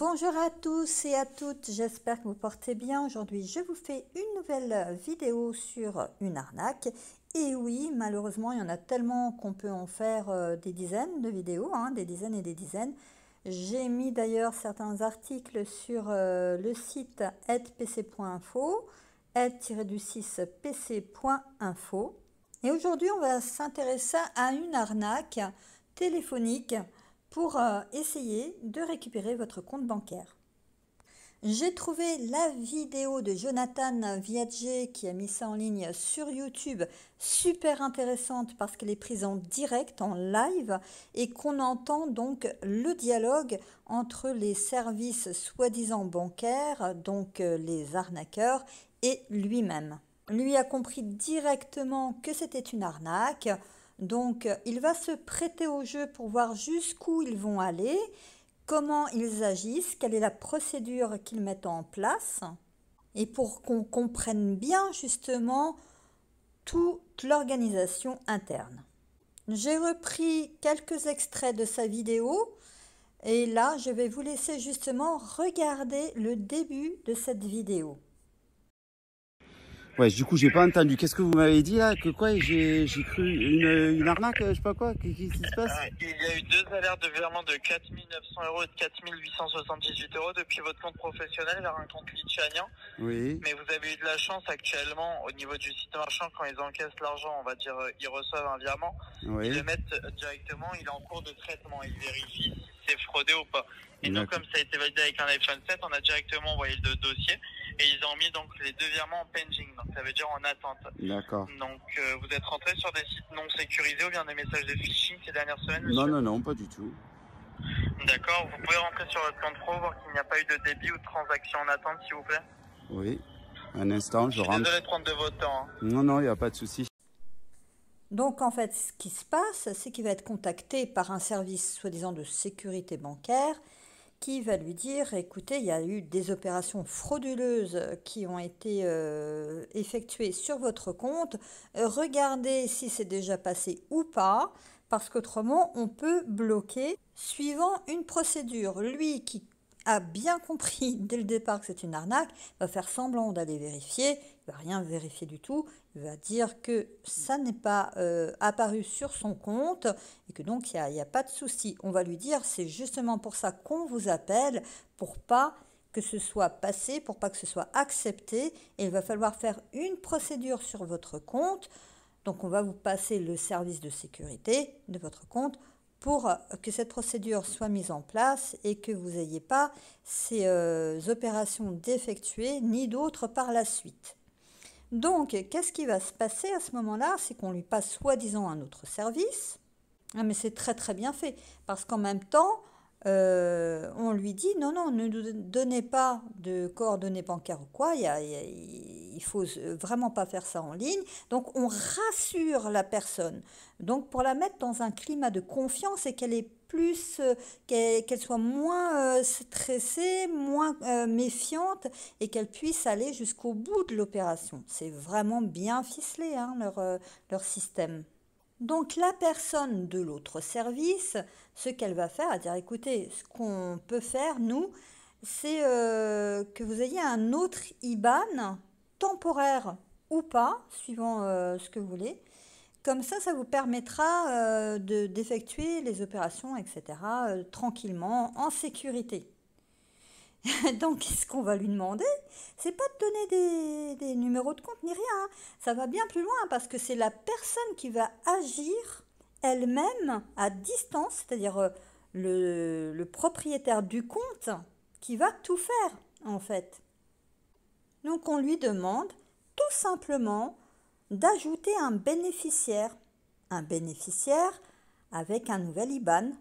Bonjour à tous et à toutes, j'espère que vous portez bien. Aujourd'hui, je vous fais une nouvelle vidéo sur une arnaque. Et oui, malheureusement, il y en a tellement qu'on peut en faire des dizaines de vidéos, des dizaines et des dizaines. J'ai mis d'ailleurs certains articles sur le site aidepc.info, aide-pc.info. Et aujourd'hui, on va s'intéresser à une arnaque téléphonique pour essayer de récupérer votre compte bancaire. J'ai trouvé la vidéo de Jonathan Viadget qui a mis ça en ligne sur YouTube, super intéressante parce qu'elle est prise en direct, en live, et qu'on entend donc le dialogue entre les services soi-disant bancaires, donc les arnaqueurs, et lui-même. Lui a compris directement que c'était une arnaque. Donc, il va se prêter au jeu pour voir jusqu'où ils vont aller, comment ils agissent, quelle est la procédure qu'ils mettent en place, et pour qu'on comprenne bien justement toute l'organisation interne. J'ai repris quelques extraits de sa vidéo, et là, je vais vous laisser justement regarder le début de cette vidéo. Ouais, du coup, j'ai pas entendu. Qu'est-ce que vous m'avez dit là? Que quoi? J'ai cru une arnaque, je sais pas quoi. Qu'est-ce qui se passe? Il y a eu deux alertes de virement de 4 900 € et de 4 878 € depuis votre compte professionnel vers un compte lituanien. Oui. Mais vous avez eu de la chance actuellement au niveau du site marchand, quand ils encaissent l'argent, on va dire, ils reçoivent un virement. Oui. Ils le mettent directement, il est en cours de traitement. Ils vérifient si c'est fraudé ou pas. Et nous, comme ça a été validé avec un iPhone 7, on a directement envoyé le dossier. Et ils ont mis donc les deux virements en pending, donc ça veut dire en attente. D'accord. Donc vous êtes rentré sur des sites non sécurisés ou bien des messages de phishing ces dernières semaines, monsieur? Non, pas du tout. D'accord, vous pouvez rentrer sur votre compte pro, voir qu'il n'y a pas eu de débit ou de transaction en attente, s'il vous plaît. Oui, un instant, je rentre. Désolé de prendre de votre temps. Non, il n'y a pas de souci. Donc en fait, ce qui se passe, c'est qu'il va être contacté par un service soi-disant de sécurité bancaire qui va lui dire, écoutez, il y a eu des opérations frauduleuses qui ont été effectuées sur votre compte, regardez si c'est déjà passé ou pas, parce qu'autrement, on peut bloquer suivant une procédure. Lui qui a bien compris dès le départ que c'est une arnaque, va faire semblant d'aller vérifier, il va rien vérifier du tout, il va dire que ça n'est pas apparu sur son compte et que donc il n'y a pas de souci. On va lui dire c'est justement pour ça qu'on vous appelle, pour pas que ce soit passé, pour pas que ce soit accepté, et il va falloir faire une procédure sur votre compte. Donc on va vous passer le service de sécurité de votre compte pour que cette procédure soit mise en place et que vous n'ayez pas ces opérations d'effectuer ni d'autres par la suite. Donc, qu'est-ce qui va se passer à ce moment-là? C'est qu'on lui passe soi-disant un autre service. Ah, mais c'est très très bien fait, parce qu'en même temps, on lui dit non, ne nous donnez pas de coordonnées bancaires ou quoi, il faut vraiment pas faire ça en ligne. Donc on rassure la personne, donc pour la mettre dans un climat de confiance et qu'elle est plus, qu'elle soit moins stressée, moins méfiante et qu'elle puisse aller jusqu'au bout de l'opération. C'est vraiment bien ficelé leur système. Donc la personne de l'autre service, ce qu'elle va faire, elle va dire écoutez, ce qu'on peut faire, nous, c'est que vous ayez un autre IBAN, temporaire ou pas, suivant ce que vous voulez. Comme ça vous permettra d'effectuer les opérations, etc., tranquillement, en sécurité. Donc, ce qu'on va lui demander, c'est pas de donner des numéros de compte ni rien. Ça va bien plus loin parce que c'est la personne qui va agir elle-même à distance, c'est-à-dire le propriétaire du compte qui va tout faire en fait. Donc, on lui demande tout simplement d'ajouter un bénéficiaire avec un nouvel IBAN.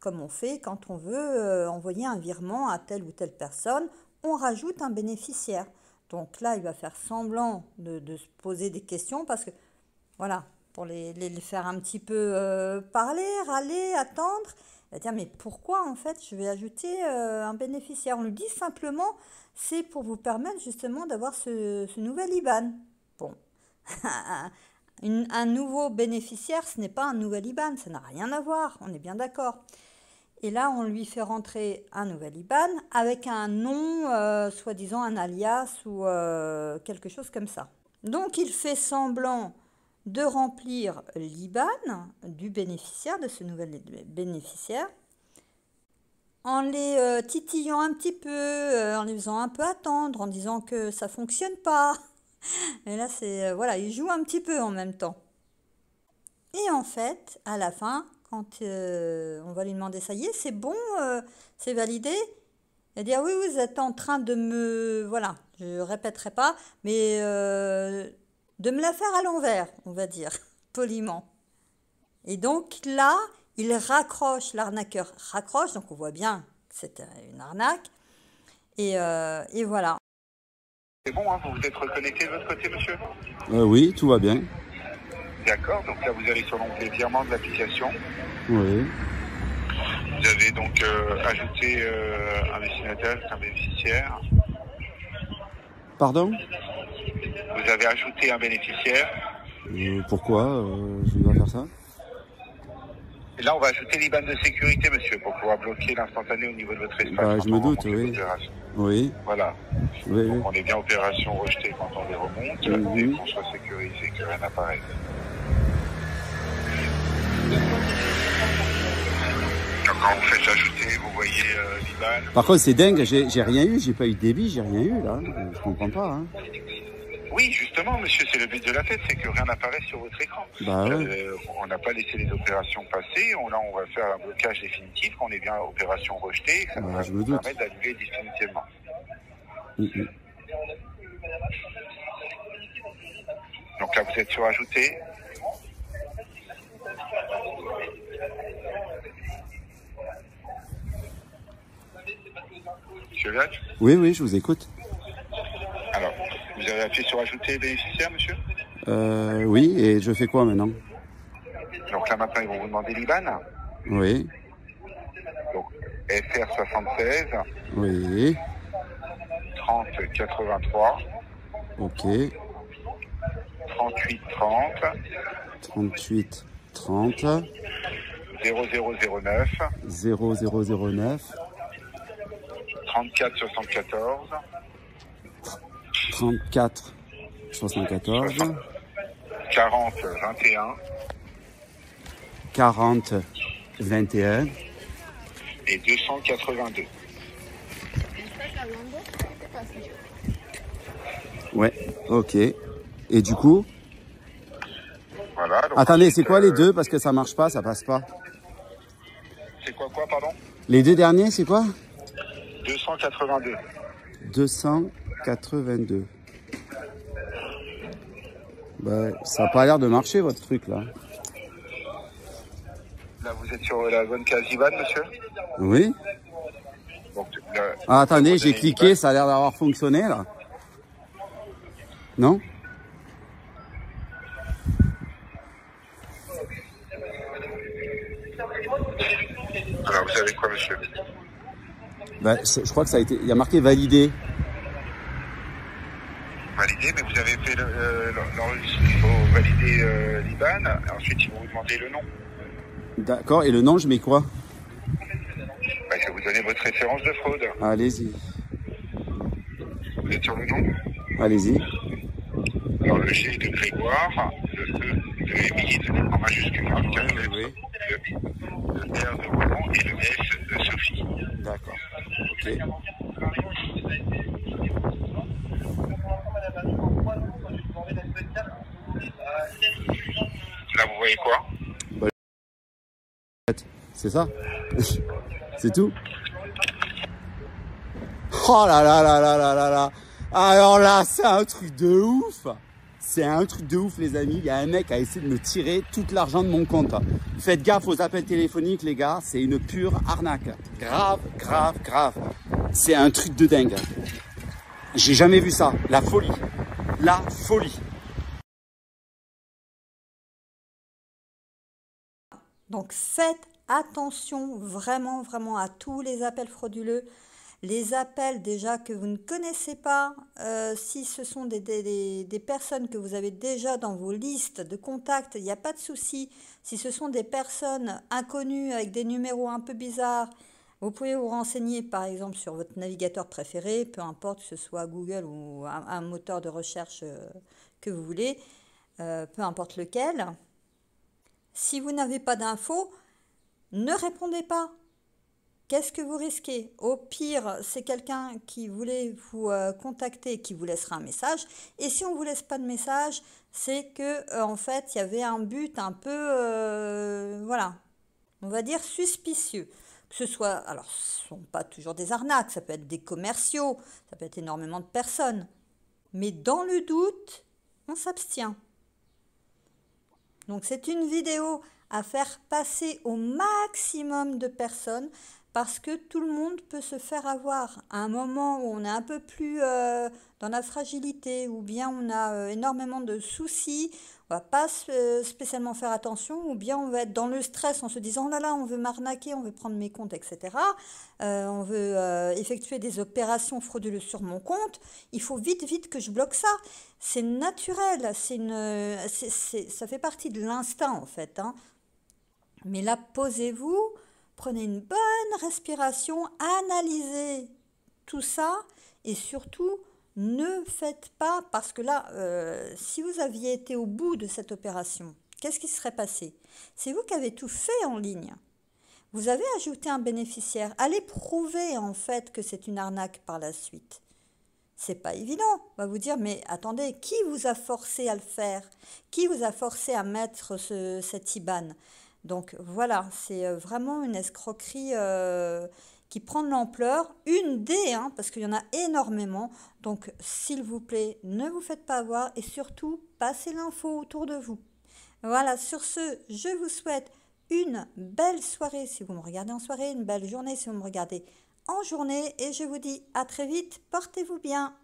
Comme on fait quand on veut envoyer un virement à telle ou telle personne, on rajoute un bénéficiaire. Donc là, il va faire semblant de se poser des questions parce que, voilà, pour les faire un petit peu parler, râler, attendre, il va dire mais pourquoi en fait je vais ajouter un bénéficiaire? On lui dit simplement c'est pour vous permettre justement d'avoir ce nouvel IBAN. Bon, un nouveau bénéficiaire, ce n'est pas un nouvel IBAN, ça n'a rien à voir, on est bien d'accord. Et là, on lui fait rentrer un nouvel IBAN avec un nom, soi-disant un alias ou quelque chose comme ça. Donc, il fait semblant de remplir l'IBAN du bénéficiaire, de ce nouvel bénéficiaire, en les titillant un petit peu, en les faisant un peu attendre, en disant que ça fonctionne pas. Et là, c'est voilà, il joue un petit peu en même temps. Et en fait, à la fin, quand on va lui demander, ça y est, c'est bon, c'est validé, il va dire, oui, vous êtes en train de me, voilà, je répéterai pas, mais de me la faire à l'envers, on va dire, poliment. Et donc là, il raccroche, l'arnaqueur raccroche, donc on voit bien que c'est une arnaque. Et voilà. C'est bon, hein, vous vous êtes reconnecté de votre côté, monsieur? Oui, tout va bien. D'accord, donc là vous allez sur l'onglet virement de l'application. Oui. Vous avez donc ajouté un destinataire, un bénéficiaire. Pardon? Vous avez ajouté un bénéficiaire. Pourquoi je dois faire ça? Et là on va ajouter l'IBAN de sécurité, monsieur, pour pouvoir bloquer l'instantané au niveau de votre espace. Bah, je me doute, oui. Oui. Voilà. Oui, donc oui. on est bien opération rejetée quand on les remonte, et qu'on soit sécurisé, que rien n'apparaisse. Quand vous faites ajouter, vous voyez l'IBAN. Par contre, c'est dingue, j'ai rien eu, j'ai pas eu de débit, j'ai rien eu là. Je comprends pas. Hein. Oui, justement, monsieur, c'est le but de la fête, c'est que rien n'apparaisse sur votre écran. Bah ouais. On n'a pas laissé les opérations passer. Là, on va faire un blocage définitif. On est bien opération rejetée. Ça va nous permettre d'annuler définitivement. Donc là, vous êtes sur ajouter. Monsieur Viac? Oui, oui, je vous écoute. Alors, vous avez appuyé sur ajouter bénéficiaire, monsieur? Oui, et je fais quoi maintenant? Donc là, maintenant, ils vont vous demander l'IBAN. Oui. Donc, FR76. Oui. 30 83. Ok. 38 30. 38 30. 0009. 0009. 34 74. 34 74. 40 21. 40 21. Et 282. Ouais, ok. Et du coup? Voilà. Donc attendez, c'est quoi les deux? Parce que ça marche pas, ça passe pas. C'est quoi, pardon? Les deux derniers, c'est quoi? 282. 282. Bah, ça n'a pas l'air de marcher, votre truc, là. Là, vous êtes sur la bonne case IBAN, monsieur? Oui. Donc, là, attendez, j'ai cliqué, ça a l'air d'avoir fonctionné, là. Non? Alors, vous avez quoi, monsieur? Bah, je crois que ça a été... Il y a marqué validé. Validé, mais vous avez fait l'enregistrement. Il faut valider l'IBAN. Ensuite, ils vont vous demander le nom. D'accord, et le nom, je mets quoi? Bah, je vais vous donner votre référence de fraude. Allez-y. Vous êtes sur le nom? Allez-y. Alors, le G de Grégoire, le E de Émile, en majuscule, en quatre lettres, oui. le R de Roland et le S de Sophie. D'accord. Ok. Là, vous voyez quoi? Bah, c'est ça? C'est tout? Oh là là là là là là là! Alors là, c'est un truc de ouf! C'est un truc de ouf, les amis. Il y a un mec qui a essayé de me tirer tout l'argent de mon compte. Faites gaffe aux appels téléphoniques, les gars. C'est une pure arnaque. Grave, grave, grave. C'est un truc de dingue. J'ai jamais vu ça. La folie. La folie. Donc faites attention vraiment, vraiment à tous les appels frauduleux. Les appels déjà que vous ne connaissez pas, si ce sont des personnes que vous avez déjà dans vos listes de contacts, il n'y a pas de souci. Si ce sont des personnes inconnues avec des numéros un peu bizarres, vous pouvez vous renseigner par exemple sur votre navigateur préféré, peu importe que ce soit Google ou un moteur de recherche que vous voulez, peu importe lequel. Si vous n'avez pas d'infos, ne répondez pas. Qu'est-ce que vous risquez? Au pire, c'est quelqu'un qui voulait vous contacter, qui vous laissera un message. Et si on ne vous laisse pas de message, c'est que en fait, il y avait un but un peu, voilà, on va dire suspicieux. Que ce soit, alors ce ne sont pas toujours des arnaques, ça peut être des commerciaux, ça peut être énormément de personnes. Mais dans le doute, on s'abstient. Donc c'est une vidéo à faire passer au maximum de personnes parce que tout le monde peut se faire avoir. À un moment où on est un peu plus dans la fragilité ou bien on a énormément de soucis, on va pas spécialement faire attention ou bien on va être dans le stress en se disant « Oh là là, on veut m'arnaquer, on veut prendre mes comptes, etc. On veut effectuer des opérations frauduleuses sur mon compte. Il faut vite que je bloque ça. » C'est naturel, ça fait partie de l'instinct en fait. Hein. Mais là, posez-vous, prenez une bonne respiration, analysez tout ça et surtout, ne faites pas, parce que là, si vous aviez été au bout de cette opération, qu'est-ce qui serait passé? C'est vous qui avez tout fait en ligne. Vous avez ajouté un bénéficiaire. Allez prouver en fait que c'est une arnaque par la suite. C'est pas évident. On va vous dire, mais attendez, qui vous a forcé à le faire? Qui vous a forcé à mettre cet IBAN? Donc voilà, c'est vraiment une escroquerie qui prend de l'ampleur. Une des, hein, parce qu'il y en a énormément. Donc s'il vous plaît, ne vous faites pas avoir et surtout, passez l'info autour de vous. Voilà, sur ce, je vous souhaite une belle soirée si vous me regardez en soirée, une belle journée si vous me regardez en journée et je vous dis à très vite, portez-vous bien.